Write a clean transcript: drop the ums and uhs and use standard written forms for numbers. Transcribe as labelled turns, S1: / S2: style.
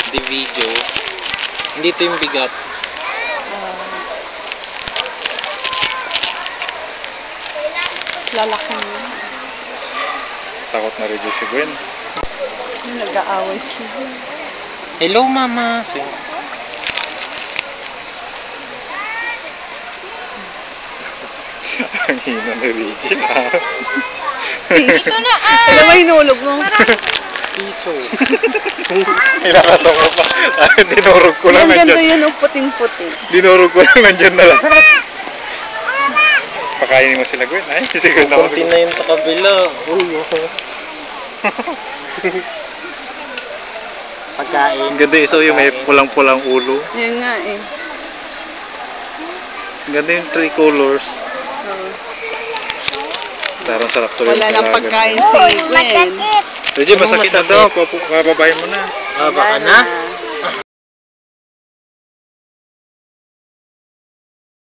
S1: Di video. Hindi ito yung bigat.
S2: Lalaki mo.
S3: Takot na rin si Gwen.
S2: Nag-aaway siya.
S1: Hello, mama.
S3: Ang hina ni Regine, ha?
S2: Piso na Alam mo, hinulog mo.
S1: Piso.
S3: Inakasok mo pa. Dinurog ko lang
S2: Yan,
S3: nandyan.
S2: ganda yun, puting-puti.
S3: Dinurog ko lang nandyan na lang. Pakainin mo sila, Gwen. Ay, siguro na
S1: Kunti na yun sa kabila. Uy, pagkain.
S3: Ang ganda iso yung may pulang-pulang ulo.
S2: Yan nga eh.
S3: Ang ganda yung 3 colors. Tarang sarap tuloy.
S2: Wala lang pagkain si Gwen.
S3: Regine, masakit na daw. Kababahin mo na.
S1: Baba ka na?